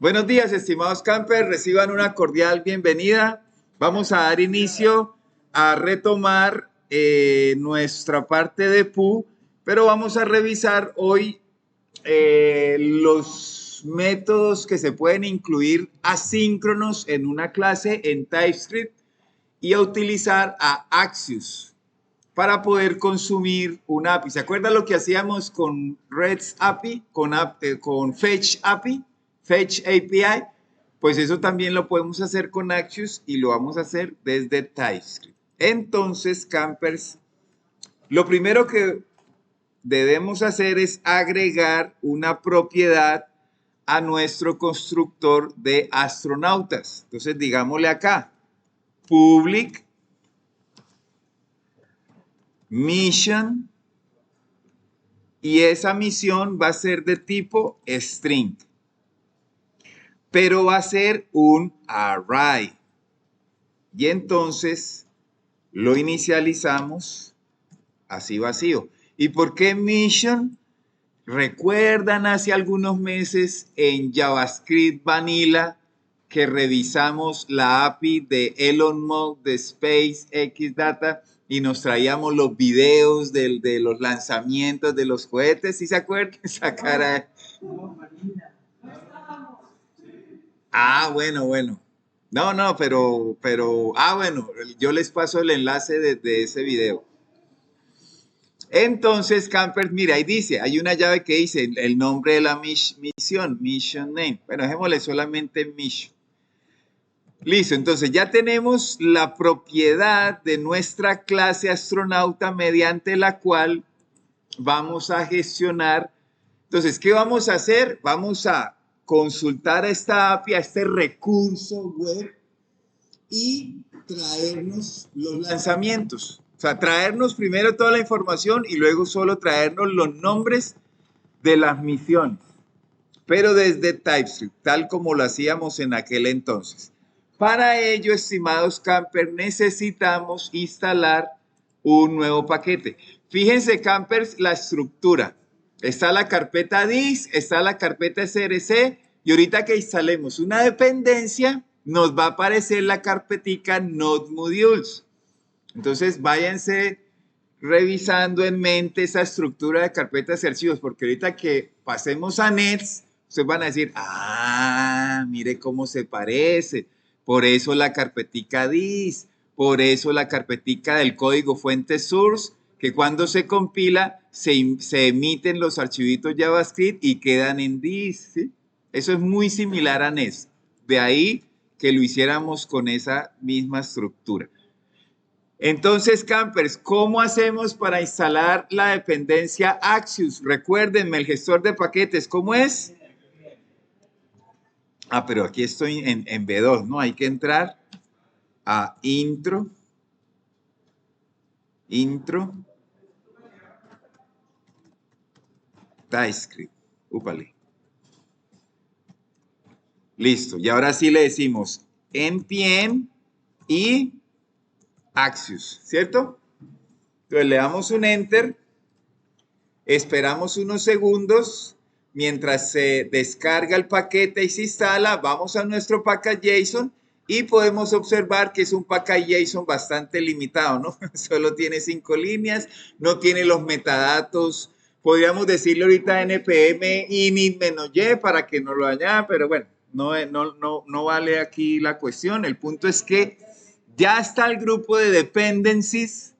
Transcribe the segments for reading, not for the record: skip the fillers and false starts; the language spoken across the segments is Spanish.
Buenos días, estimados campers, reciban una cordial bienvenida. Vamos a dar inicio a retomar nuestra parte de PU, pero vamos a revisar hoy los métodos que se pueden incluir asíncronos en una clase en TypeScript y a utilizar a Axios para poder consumir una API. ¿Se acuerdan lo que hacíamos con REST API, con Fetch API, Fetch API? Pues eso también lo podemos hacer con Axios y lo vamos a hacer desde TypeScript. Entonces, campers, lo primero que debemos hacer es agregar una propiedad a nuestro constructor de astronautas. Entonces, digámosle acá, public mission, y esa misión va a ser de tipo string, pero va a ser un array. Y entonces lo inicializamos así vacío. ¿Y por qué mission? ¿Recuerdan hace algunos meses en JavaScript Vanilla que revisamos la API de Elon Musk de SpaceX Data y nos traíamos los videos de los lanzamientos de los cohetes? ¿Sí se acuerdan? Esa cara. Bueno. No, pero, bueno, yo les paso el enlace de ese video. Entonces, campers, mira, ahí dice, hay una llave que dice el nombre de la misión, mission name. Bueno, dejémosle solamente mission. Listo, entonces ya tenemos la propiedad de nuestra clase astronauta mediante la cual vamos a gestionar. Entonces, ¿qué vamos a hacer? Vamos a consultar a esta API, a este recurso web y traernos los lanzamientos. O sea, traernos primero toda la información y luego solo traernos los nombres de las misiones, pero desde TypeScript, tal como lo hacíamos en aquel entonces. Para ello, estimados campers, necesitamos instalar un nuevo paquete. Fíjense, campers, la estructura. Está la carpeta dis, está la carpeta src, y ahorita que instalemos una dependencia, nos va a aparecer la carpetica Node Modules. Entonces, váyanse revisando en mente esa estructura de carpetas y archivos, porque ahorita que pasemos a Nets, ustedes van a decir, mire cómo se parece. Por eso la carpetica dis, por eso la carpetica del código fuente source, que cuando se compila, se emiten los archivitos JavaScript y quedan en dis, ¿sí? Eso es muy similar a Nets. De ahí que lo hiciéramos con esa misma estructura. Entonces, campers, ¿cómo hacemos para instalar la dependencia Axios? Recuérdenme, el gestor de paquetes, ¿cómo es? Pero aquí estoy en B2, ¿no? Hay que entrar a intro, TypeScript, úpale. Listo, y ahora sí le decimos npm y Axios, ¿cierto? Entonces le damos un enter, esperamos unos segundos, mientras se descarga el paquete y se instala, vamos a nuestro package.json y podemos observar que es un package.json bastante limitado, ¿no? Solo tiene 5 líneas, no tiene los metadatos, podríamos decirle ahorita npm init-y para que no lo añada, pero bueno, no vale aquí la cuestión. El punto es que ya está el grupo de dependencies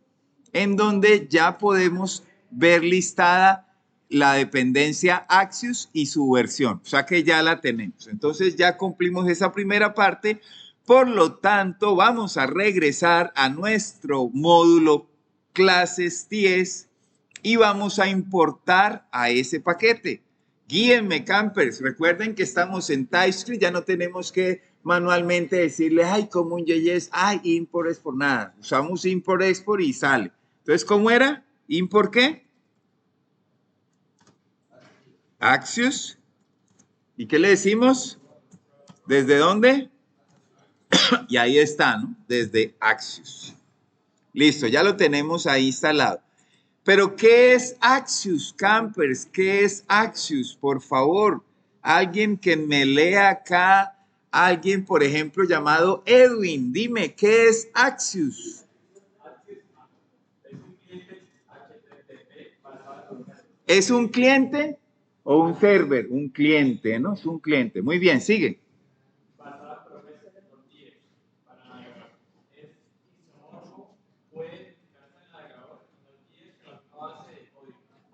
en donde ya podemos ver listada la dependencia Axios y su versión, o sea que ya la tenemos. Entonces ya cumplimos esa primera parte, por lo tanto vamos a regresar a nuestro módulo clases 10 y vamos a importar a ese paquete. Guíenme, campers, recuerden que estamos en TypeScript, ya no tenemos que manualmente decirle, como un JS, import export, nada. Usamos import export y sale. Entonces, ¿cómo era? ¿Import qué? Axios. ¿Y qué le decimos? ¿Desde dónde? Y ahí está, ¿no? Desde Axios. Listo, ya lo tenemos ahí instalado. Pero, ¿qué es Axios, campers? ¿Qué es Axios? Por favor, Alguien que me lea acá, alguien, por ejemplo, llamado Edwin, dime, ¿qué es Axios? ¿Es un cliente o un server? Un cliente, ¿no? Es un cliente. Muy bien, sigue.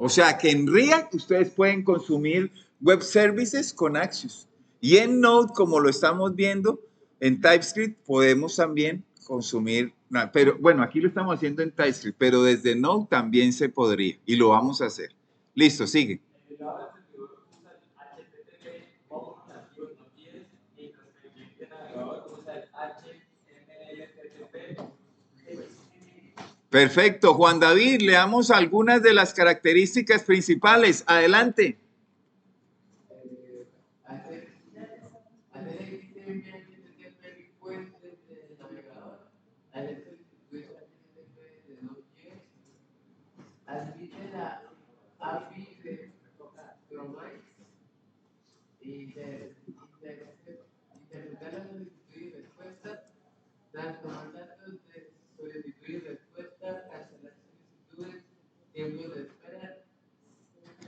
O sea que en React ustedes pueden consumir web services con Axios. Y en Node, como lo estamos viendo, en TypeScript podemos también consumir, pero bueno, aquí lo estamos haciendo en TypeScript, pero desde Node también se podría y lo vamos a hacer. Listo, sigue. Perfecto, Juan David, leamos algunas de las características principales. Adelante.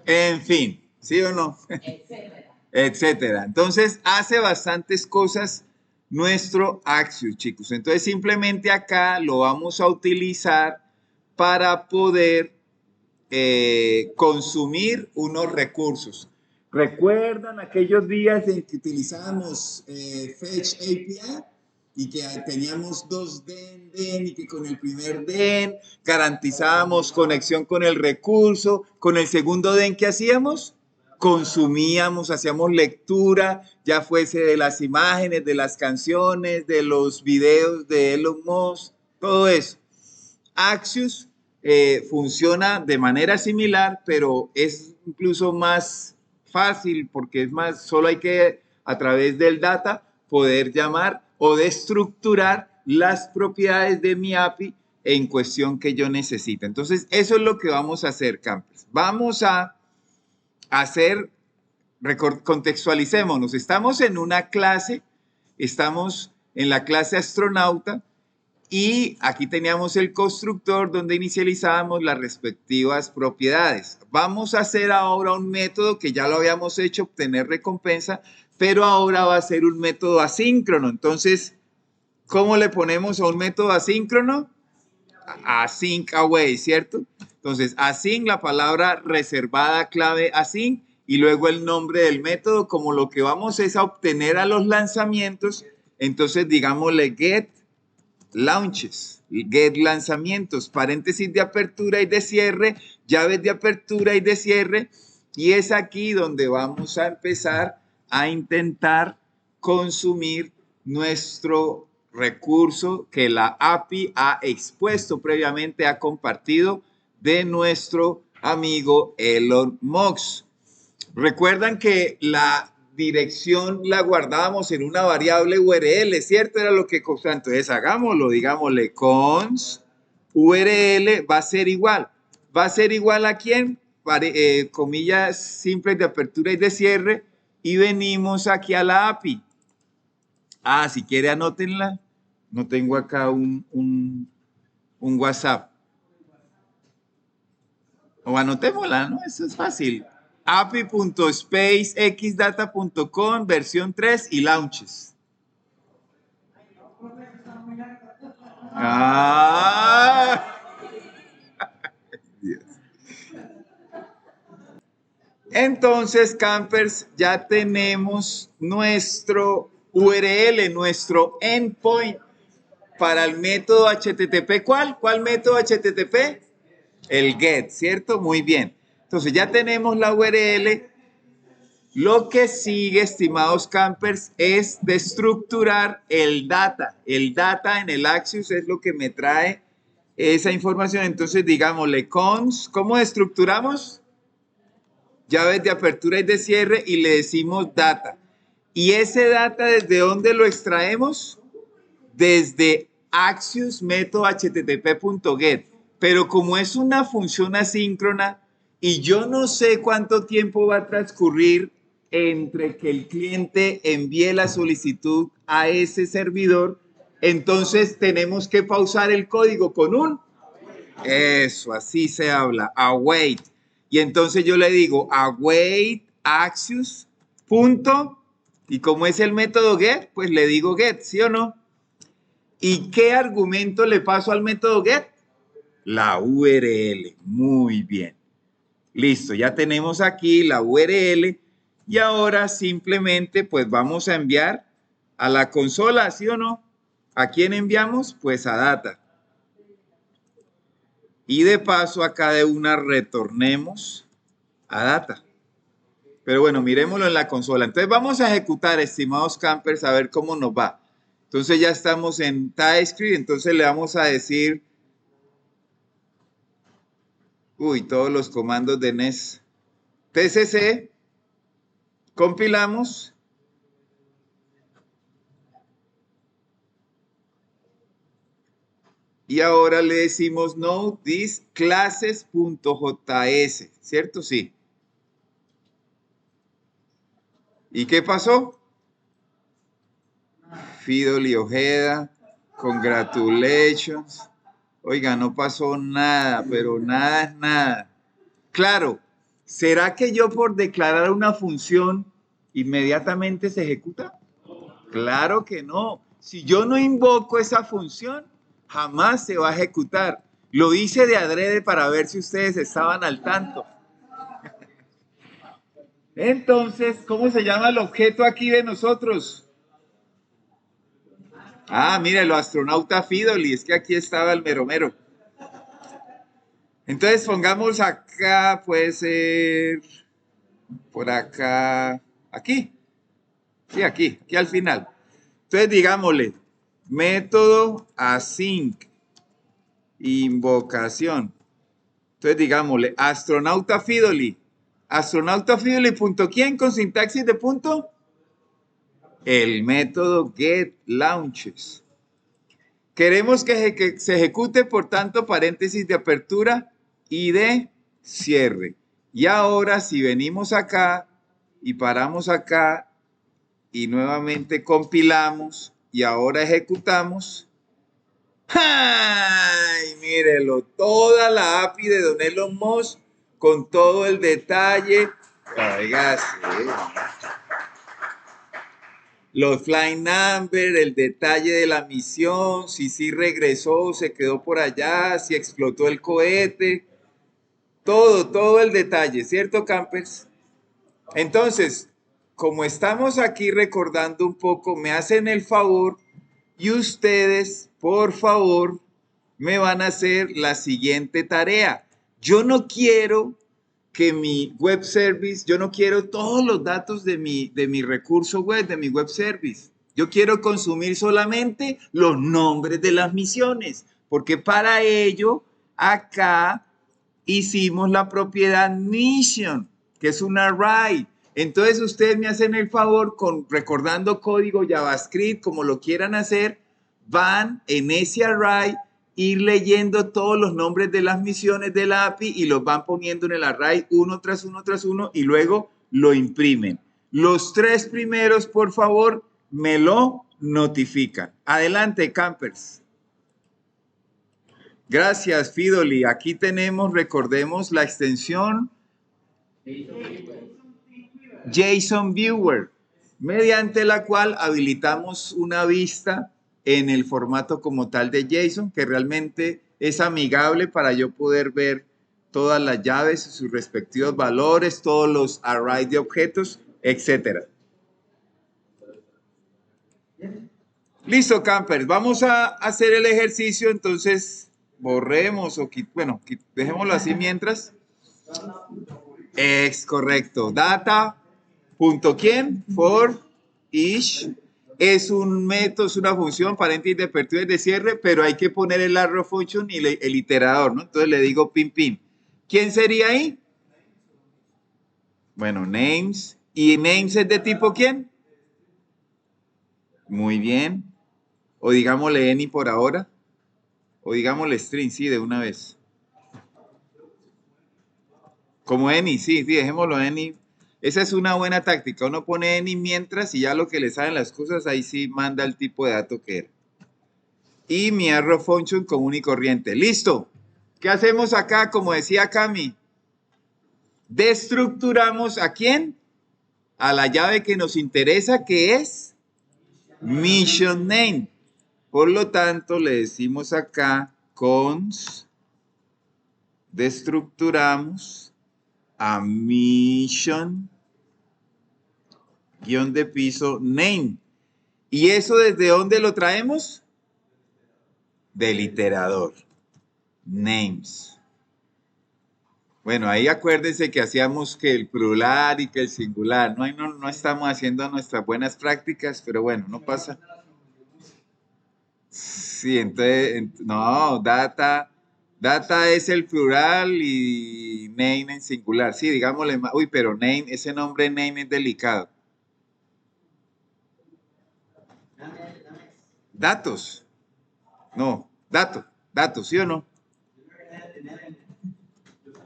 En fin, ¿sí o no? Etcétera. Entonces, hace bastantes cosas nuestro Axios, chicos. Entonces, simplemente acá lo vamos a utilizar para poder consumir unos recursos. ¿Recuerdan aquellos días en que utilizábamos Fetch API? Y que teníamos dos den y que con el primer den garantizábamos conexión con el recurso, con el segundo den, ¿qué hacíamos? Consumíamos, hacíamos lectura, ya fuese de las imágenes, de las canciones, de los videos de Elon Musk, todo eso. Axios funciona de manera similar, pero es incluso más fácil porque es más, solo hay que a través del data poder llamar o destructurar las propiedades de mi API en cuestión que yo necesite. Entonces, eso es lo que vamos a hacer, campers. Vamos a hacer, contextualicémonos, estamos en una clase, estamos en la clase astronauta, y aquí teníamos el constructor donde inicializábamos las respectivas propiedades. Vamos a hacer ahora un método que ya lo habíamos hecho, obtener recompensa, pero ahora va a ser un método asíncrono. Entonces, ¿cómo le ponemos a un método asíncrono? Async away, ¿cierto? Entonces, async, la palabra reservada, clave async, y luego el nombre del método, como lo que vamos es a obtener a los lanzamientos, entonces digámosle get launches, get lanzamientos, paréntesis de apertura y de cierre, llaves de apertura y de cierre, y es aquí donde vamos a empezar a intentar consumir nuestro recurso que la API ha expuesto previamente, ha compartido de nuestro amigo Elon Musk. Recuerdan que la dirección la guardábamos en una variable URL, ¿cierto? Era lo que costaba. Entonces hagámoslo, digámosle cons URL va a ser igual. ¿Va a ser igual a quién? Comillas simples de apertura y de cierre. Y venimos aquí a la API. Ah, si quiere anótenla. No tengo acá un WhatsApp. O anotémosla, ¿no? Eso es fácil. api.spacexdata.com versión 3 y launches. Ah. Entonces, campers, ya tenemos nuestro URL, nuestro endpoint para el método HTTP. ¿Cuál? ¿Cuál método HTTP? El GET, ¿cierto? Muy bien. Entonces, ya tenemos la URL. Lo que sigue, estimados campers, es de estructurar el data. El data en el Axios es lo que me trae esa información. Entonces, digámosle cons, ¿cómo estructuramos? Llaves de apertura y de cierre y le decimos data. ¿Y ese data desde dónde lo extraemos? Desde Axios método http.get. Pero como es una función asíncrona y yo no sé cuánto tiempo va a transcurrir entre que el cliente envíe la solicitud a ese servidor, entonces tenemos que pausar el código con un eso, así se habla, await. Y entonces yo le digo await Axios, punto. Y como es el método get, pues le digo get, ¿sí o no? ¿Y qué argumento le paso al método get? La URL. Muy bien. Listo, ya tenemos aquí la URL y ahora simplemente pues vamos a enviar a la consola, ¿sí o no? ¿A quién enviamos? Pues a data. Y de paso acá de una retornemos a data. Pero bueno, miremoslo en la consola. Entonces vamos a ejecutar, estimados campers, a ver cómo nos va. Entonces ya estamos en TypeScript, entonces le vamos a decir, todos los comandos de NES. TCC, compilamos. Y ahora le decimos no this classes.js, ¿cierto? Sí. ¿Y qué pasó? Fidoli Ojeda, congratulations. Oiga, no pasó nada, pero nada es nada. Claro, ¿será que yo por declarar una función inmediatamente se ejecuta? Claro que no. Si yo no invoco esa función, jamás se va a ejecutar. Lo hice de adrede para ver si ustedes estaban al tanto. Entonces, ¿cómo se llama el objeto aquí de nosotros? Ah, mire, lo astronauta Fidoli, es que aquí estaba el mero mero. Entonces pongamos acá, puede ser por acá, aquí. Sí, aquí al final. Entonces digámosle, método async, invocación. Entonces digámosle, astronauta Fidoli. Astronauta Fidoli, punto quién con sintaxis de punto. El método get launches. Queremos que se ejecute, por tanto, paréntesis de apertura y de cierre. Y ahora, si venimos acá y paramos acá y nuevamente compilamos y ahora ejecutamos. ¡Ay! Mírelo, toda la API de Don Elon Musk con todo el detalle. Oiga, sí. Los flying number, el detalle de la misión, si sí regresó, se quedó por allá, si explotó el cohete, todo el detalle, ¿cierto, campers? Entonces, como estamos aquí recordando un poco, me hacen el favor y ustedes, por favor, me van a hacer la siguiente tarea. Yo no quiero que mi web service, yo no quiero todos los datos de mi recurso web, de mi web service. Yo quiero consumir solamente los nombres de las misiones, porque para ello acá hicimos la propiedad mission, que es un array. Entonces ustedes me hacen el favor con recordando código JavaScript, como lo quieran hacer, van en ese array ir leyendo todos los nombres de las misiones de la API y los van poniendo en el array uno tras uno tras uno y luego lo imprimen. Los tres primeros, por favor, me lo notifican. Adelante, campers. Gracias, Fidoli. Aquí tenemos, recordemos, la extensión JSON Viewer, mediante la cual habilitamos una vista en el formato como tal de JSON, que realmente es amigable para yo poder ver todas las llaves, sus respectivos valores, todos los arrays de objetos, etc. Listo, campers. Vamos a hacer el ejercicio, entonces borremos o bueno, dejémoslo así mientras. Es correcto. Data. Punto quién, for each, es un método, es una función, paréntesis de apertura y de cierre, pero hay que poner el arrow function y el iterador, ¿no? Entonces le digo pin pin. ¿Quién sería ahí? Bueno, names. ¿Y names es de tipo quién? Muy bien. O digámosle any por ahora. O digámosle string, sí, de una vez. Como any, sí, dejémoslo any. Esa es una buena táctica. Uno pone any mientras y ya lo que le salen las cosas, ahí sí manda el tipo de dato que era. Y mi arrow function común y corriente. ¡Listo! ¿Qué hacemos acá? Como decía Cami, destructuramos ¿a quién? A la llave que nos interesa, que es mission name. Por lo tanto, le decimos acá cons, destructuramos a mission guión de piso name. ¿Y eso desde dónde lo traemos? Del iterador. Names. Bueno, ahí acuérdense que hacíamos que el plural y que el singular. No estamos haciendo nuestras buenas prácticas, pero bueno, no pasa. Sí, entonces, no, data es el plural y name en singular. Sí, digámosle más. Uy, pero name, ese nombre name es delicado. Datos. No, datos, ¿sí o no?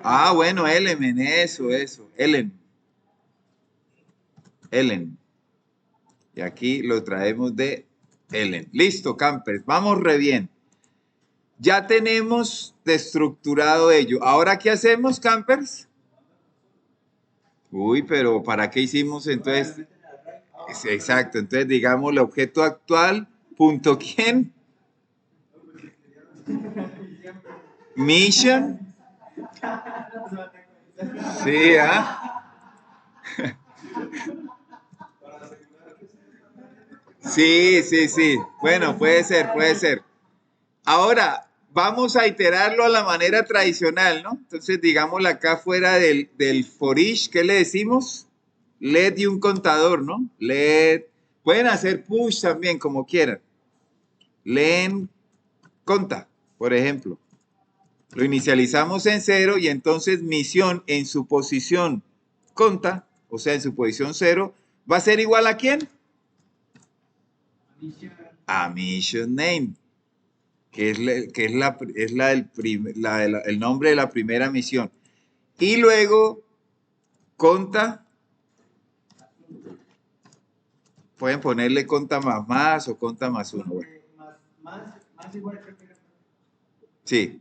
Ah, bueno, element, eso, Ellen. Y aquí lo traemos de Ellen. Listo, campers, vamos re bien. Ya tenemos destructurado ello. ¿Ahora qué hacemos, campers? Uy, pero ¿para qué hicimos entonces? Exacto, entonces digamos el objeto actual, punto quién, mission. Sí, ¿ah? Sí. Bueno, puede ser. Ahora, vamos a iterarlo a la manera tradicional, ¿no? Entonces, digámoslo acá fuera del for each, ¿qué le decimos? Let y un contador, ¿no? Let. Pueden hacer push también, como quieran. Len conta, por ejemplo. Lo inicializamos en 0 y entonces misión en su posición conta, o sea, en su posición 0, va a ser igual a quién? A mission name, que es el nombre de la primera misión. Y luego conta, pueden ponerle conta más o conta más 1. Bueno. Más igual que... Sí.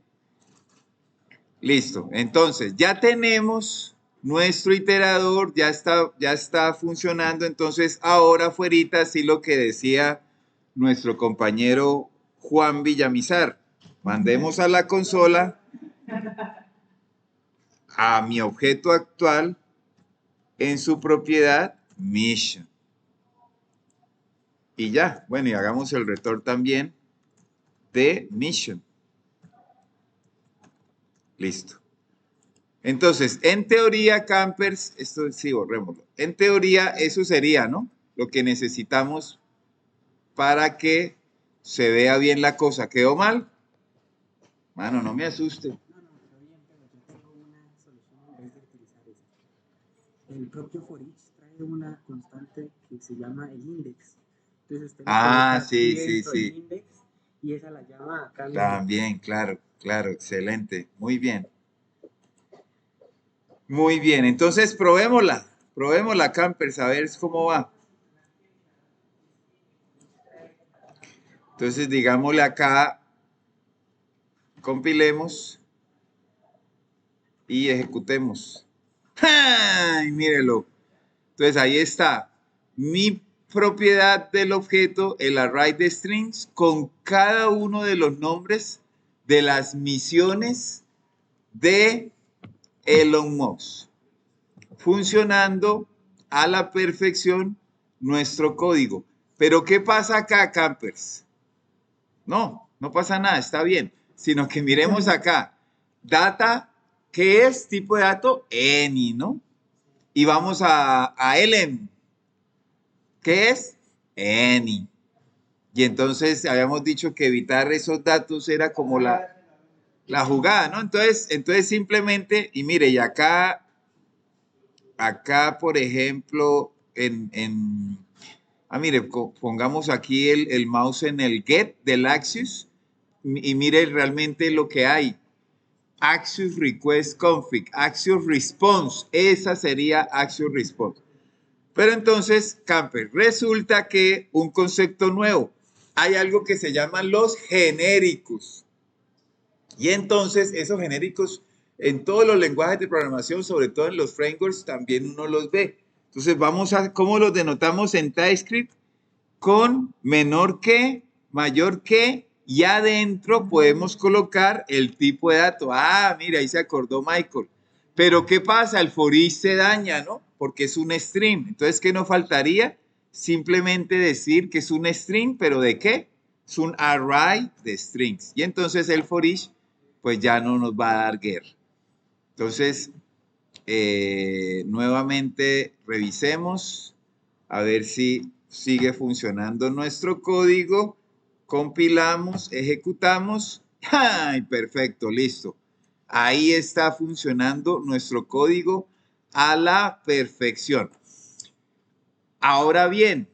Listo. Entonces, ya tenemos nuestro iterador, ya está funcionando. Entonces, ahora afuera sí lo que decía nuestro compañero Juan Villamizar. Mandemos a la consola a mi objeto actual en su propiedad mission. Y ya, bueno, y hagamos el return también de mission. Listo. Entonces, en teoría, campers, esto sí, borrémoslo. En teoría, eso sería, ¿no? Lo que necesitamos para que se vea bien la cosa. ¿Quedó mal? Mano, no me asuste. No, está bien, pero yo tengo una solución en vez de utilizar esa. El propio for each trae una constante que se llama el index. Entonces usted lo coloca aquí dentro del index y esa la llama acá mismo. También, claro, excelente. Muy bien. Muy bien, entonces probémosla, campers, a ver cómo va. Entonces, digámosle acá, compilemos y ejecutemos. ¡Ay, mírelo! Entonces, ahí está mi propiedad del objeto, el array de strings, con cada uno de los nombres de las misiones de Elon Musk, funcionando a la perfección nuestro código. Pero ¿qué pasa acá, campers? No pasa nada, está bien. Sino que miremos acá. Data, ¿qué es tipo de dato? Any, ¿no? Y vamos a Ellen. ¿Qué es? Any. Y entonces habíamos dicho que evitar esos datos era como la jugada, ¿no? Entonces simplemente, y mire, y acá por ejemplo, mire, pongamos aquí el mouse en el get del Axios y mire realmente lo que hay. Axios Request Config, Axios Response, esa sería Axios Response. Pero entonces, Camper, resulta que un concepto nuevo, hay algo que se llaman los genéricos. Y entonces esos genéricos en todos los lenguajes de programación, sobre todo en los frameworks, también uno los ve. Entonces vamos a, ¿cómo los denotamos en TypeScript? Con menor que, mayor que, y adentro podemos colocar el tipo de dato. Ah, mira, ahí se acordó Michael. Pero ¿qué pasa? El for each se daña, ¿no? Porque es un string. Entonces, ¿qué nos faltaría? Simplemente decir que es un string, ¿pero de qué? Es un array de strings. Y entonces el for each, pues ya no nos va a dar get. Entonces, nuevamente revisemos a ver si sigue funcionando nuestro código. Compilamos, ejecutamos. ¡Ay, perfecto! Listo. Ahí está funcionando nuestro código a la perfección. Ahora bien,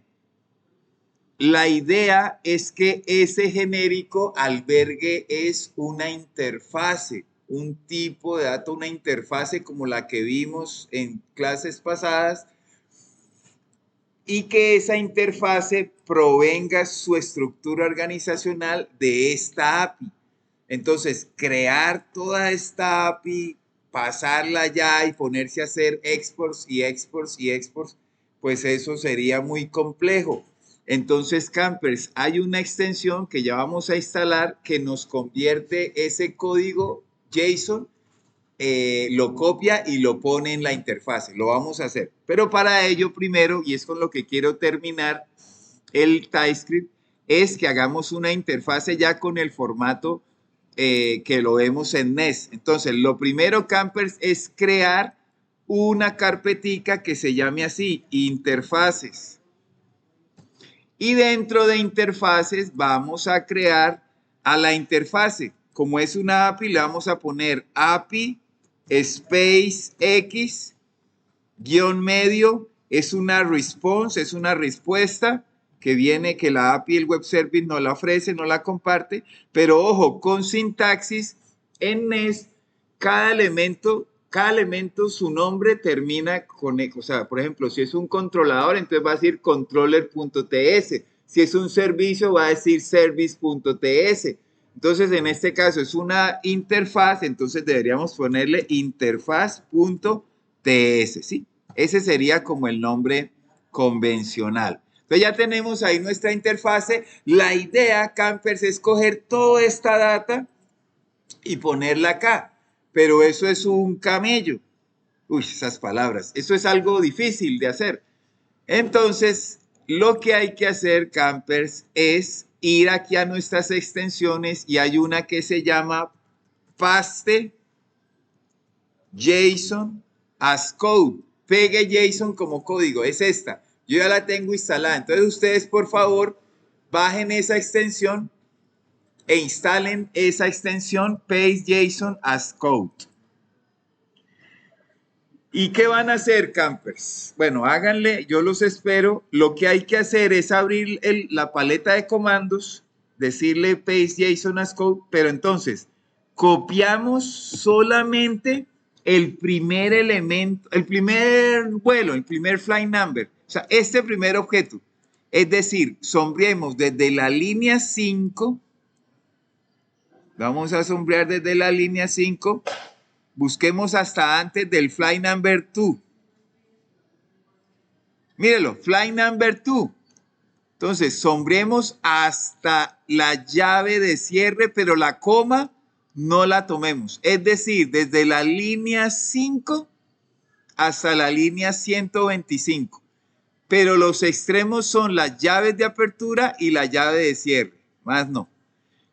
la idea es que ese genérico albergue es una interfase, un tipo de dato, una interfase como la que vimos en clases pasadas, y que esa interfase provenga su estructura organizacional de esta API. Entonces, crear toda esta API, pasarla ya y ponerse a hacer exports y exports y exports, pues eso sería muy complejo. Entonces, Campers, hay una extensión que ya vamos a instalar que nos convierte ese código JSON, lo copia y lo pone en la interfase. Lo vamos a hacer. Pero para ello, primero, y es con lo que quiero terminar el TypeScript, es que hagamos una interfase ya con el formato que lo vemos en Nest. Entonces, lo primero, Campers, es crear una carpetica que se llame así, interfaces. Y dentro de interfaces vamos a crear a la interfase. Como es una API, le vamos a poner API space X guión medio. Es una response, es una respuesta que viene, que la API, el web service no la ofrece, no la comparte, pero ojo, con sintaxis, en Nest, cada elemento, su nombre termina con, o sea, por ejemplo, si es un controlador, entonces va a decir controller.ts, si es un servicio, va a decir service.ts. Entonces, en este caso es una interfaz, entonces deberíamos ponerle interfaz.ts, ¿sí? Ese sería como el nombre convencional. Entonces ya tenemos ahí nuestra interfase. La idea, Campers, es coger toda esta data y ponerla acá. Pero eso es un camello. Uy, esas palabras. Eso es algo difícil de hacer. Entonces, lo que hay que hacer, Campers, es ir aquí a nuestras extensiones y hay una que se llama paste JSON as code. Pegue JSON como código, es esta. Yo ya la tengo instalada. Entonces ustedes, por favor, bajen esa extensión e instalen esa extensión paste JSON as code. ¿Y qué van a hacer, Campers? Bueno, háganle, yo los espero. Lo que hay que hacer es abrir la paleta de comandos, decirle paste JSON as code, pero entonces copiamos solamente el primer elemento, el primer vuelo, el primer flight number, o sea, este primer objeto. Es decir, sombreemos desde la línea 5, vamos a sombrear desde la línea 5, busquemos hasta antes del flight number 2. Mírelo, flight number 2. Entonces, sombreemos hasta la llave de cierre, pero la coma no la tomemos. Es decir, desde la línea 5 hasta la línea 125. Pero los extremos son las llaves de apertura y la llave de cierre. Más no.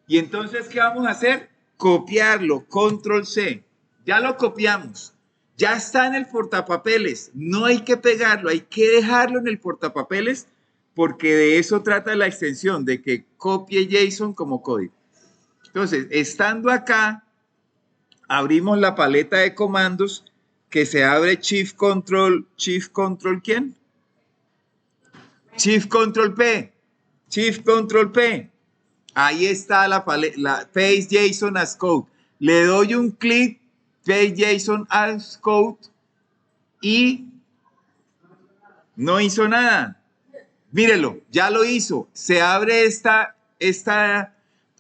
Y entonces, ¿qué vamos a hacer? Copiarlo, control C. Ya lo copiamos. Ya está en el portapapeles. No hay que pegarlo, hay que dejarlo en el portapapeles porque de eso trata la extensión, de que copie JSON como código. Entonces, estando acá, abrimos la paleta de comandos que se abre Shift Control, ¿quién? Shift Control P. Shift Control P. Ahí está la paste JSON as code. le doy un clic, paste JSON as code y no hizo nada. Mírelo, ya lo hizo. Se abre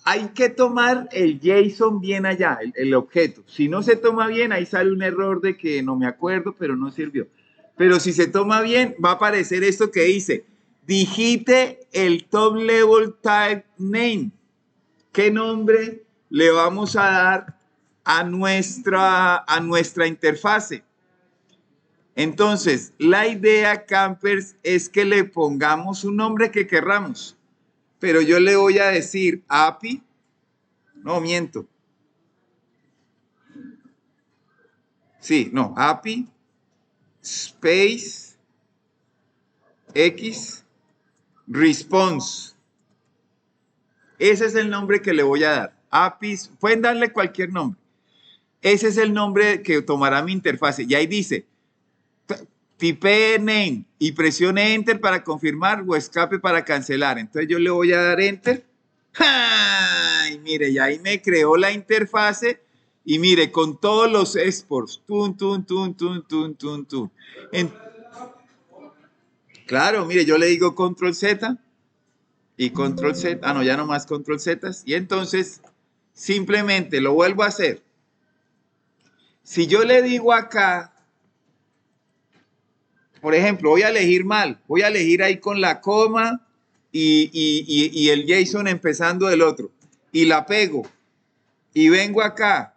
hay que tomar el JSON bien allá, el objeto. Si no se toma bien, ahí sale un error de que no me acuerdo, pero no sirvió. Pero si se toma bien, va a aparecer esto que dice, digite el top level type name. ¿Qué nombre le vamos a dar a nuestra interfase? Entonces, la idea, campers, es que le pongamos un nombre que querramos. Pero yo le voy a decir API, no miento. Sí, no, API space X response. Ese es el nombre que le voy a dar. API, pueden darle cualquier nombre. Ese es el nombre que tomará mi interfase. Y ahí dice, type name y presione enter para confirmar o escape para cancelar. Entonces yo le voy a dar enter. ¡Ay! Mire, y ahí me creó la interfase y mire, con todos los exports. Claro, mire, yo le digo control Z y control Z. Ah, no, ya no más control Z. Y entonces simplemente lo vuelvo a hacer. Si yo le digo acá, por ejemplo, voy a elegir mal, voy a elegir ahí con la coma y el JSON empezando del otro. Y la pego. Y vengo acá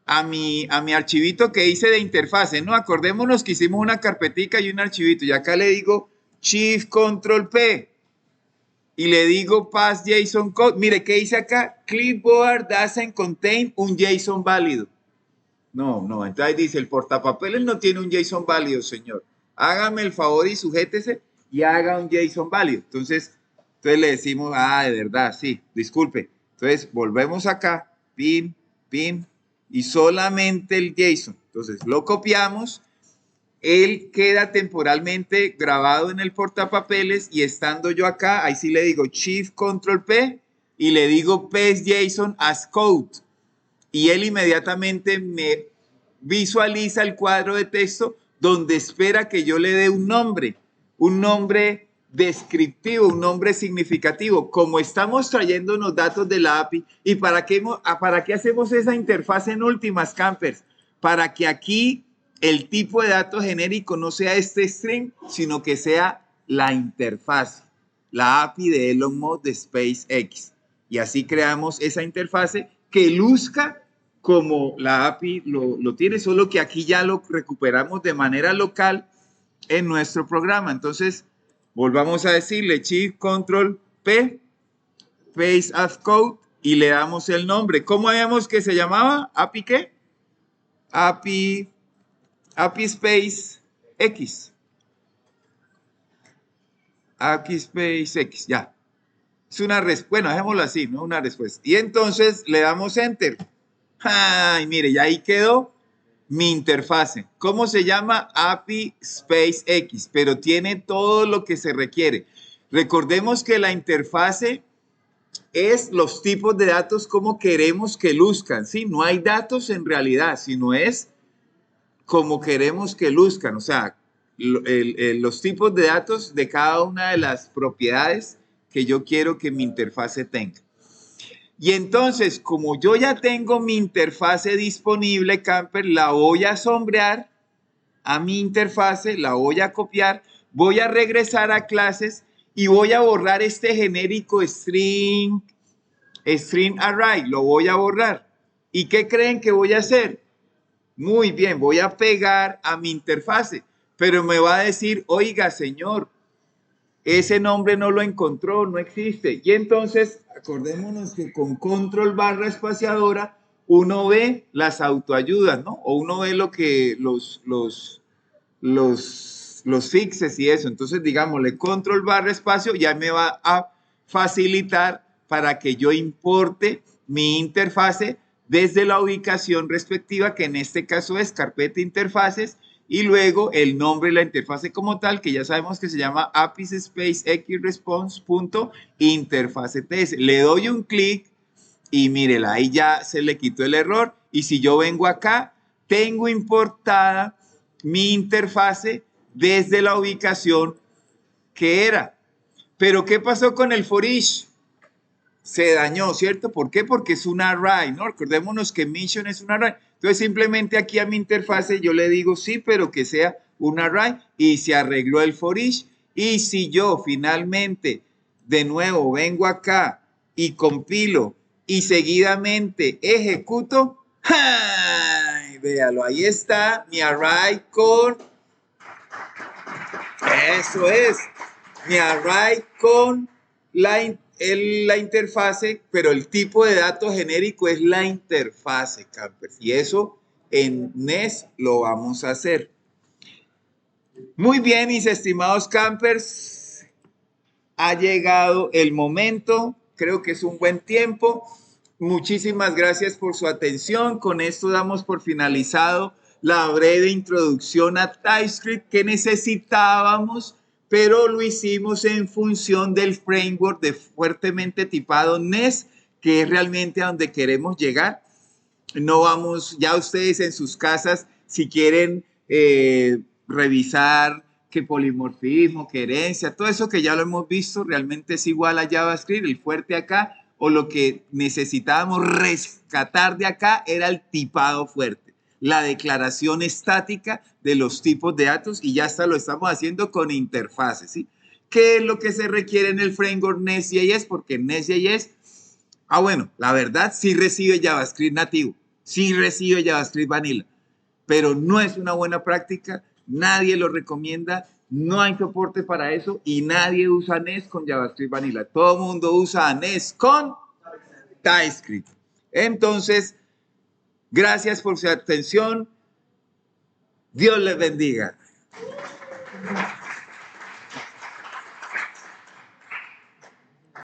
a mi archivito que hice de interfase, ¿no? Acordémonos que hicimos una carpetica y un archivito. Y acá le digo Shift Control P. Y le digo Pass JSON Code. Mire, ¿qué dice acá? Clipboard doesn't contain un JSON válido. No, entonces dice, el portapapeles no tiene un JSON válido, señor. Hágame el favor y sujétese y haga un JSON válido. Entonces le decimos, de verdad, sí, disculpe. Entonces, volvemos acá, pin, y solamente el JSON. Entonces, lo copiamos, él queda temporalmente grabado en el portapapeles y estando yo acá, ahí sí le digo Shift Control P y le digo Paste JSON as Code. Y él inmediatamente me visualiza el cuadro de texto donde espera que yo le dé un nombre descriptivo, un nombre significativo. Como estamos trayendo los datos de la API, ¿y para qué hacemos esa interfaz en últimas, campers? Para que aquí el tipo de datos genérico no sea este string, sino que sea la interfaz, la API de Elon Musk de SpaceX. Y así creamos esa interfase que luzca como la API lo tiene, solo que aquí ya lo recuperamos de manera local en nuestro programa. Entonces, volvamos a decirle Shift Control P, Paste as Code y le damos el nombre. ¿Cómo habíamos que se llamaba? ¿API qué? API Space X. API Space X, ya. Es una respuesta, bueno, dejémoslo así, ¿no? Una respuesta. Y entonces le damos Enter. ¡Ay, mire! Y ahí quedó mi interfase. ¿Cómo se llama? API Space X, pero tiene todo lo que se requiere. Recordemos que la interfase es los tipos de datos como queremos que luzcan, ¿sí? No hay datos en realidad, sino es como queremos que luzcan, o sea, los tipos de datos de cada una de las propiedades que yo quiero que mi interfase tenga. Y entonces, como yo ya tengo mi interfase disponible, camper, la voy a sombrear a mi interfase, la voy a copiar, voy a regresar a clases y voy a borrar este genérico string array, lo voy a borrar. ¿Y qué creen que voy a hacer? Muy bien, voy a pegar a mi interfase, pero me va a decir, oiga, señor, ese nombre no lo encontró, no existe. Y entonces, acordémonos que con control barra espaciadora, uno ve las autoayudas, ¿no? O uno ve lo que los fixes y eso. Entonces, digámosle control barra espacio, ya me va a facilitar para que yo importe mi interfase desde la ubicación respectiva, que en este caso es carpeta interfaces, y luego el nombre de la interfase como tal, que ya sabemos que se llama APIs Space X Response.interface TS. Le doy un clic Y mírela, ahí ya se le quitó el error. Y si yo vengo acá, tengo importada mi interfase desde la ubicación que era. Pero ¿qué pasó con el for each? Se dañó, ¿cierto? ¿Por qué? Porque es un array, ¿no? Recordémonos que mission es un array. Entonces simplemente aquí a mi interfase yo le digo sí, pero que sea un array y se arregló el for each. Y si yo finalmente de nuevo vengo acá y compilo y seguidamente ejecuto, ¡ay! Véalo, ahí está mi array con, eso es, mi array con la interfase, pero el tipo de dato genérico es la interfase, campers. Y eso en NES lo vamos a hacer. Muy bien, mis estimados campers, ha llegado el momento, creo que es un buen tiempo. Muchísimas gracias por su atención. Con esto damos por finalizado la breve introducción a TypeScript que necesitábamos, pero lo hicimos en función del framework de fuertemente tipado NES, que es realmente a donde queremos llegar. No vamos, ya ustedes en sus casas, si quieren revisar qué polimorfismo, qué herencia, todo eso que ya lo hemos visto, realmente es igual a JavaScript, el fuerte acá, o lo que necesitábamos rescatar de acá era el tipado fuerte, la declaración estática de los tipos de datos, y ya hasta lo estamos haciendo con interfaces, ¿sí? ¿Qué es lo que se requiere en el framework Nest.js? Porque Nest.js, bueno, la verdad sí recibe JavaScript nativo, sí recibe JavaScript vanilla, pero no es una buena práctica, nadie lo recomienda, no hay soporte para eso y nadie usa NES con JavaScript vanilla. Todo el mundo usa NES con TypeScript. Entonces, gracias por su atención. Dios les bendiga.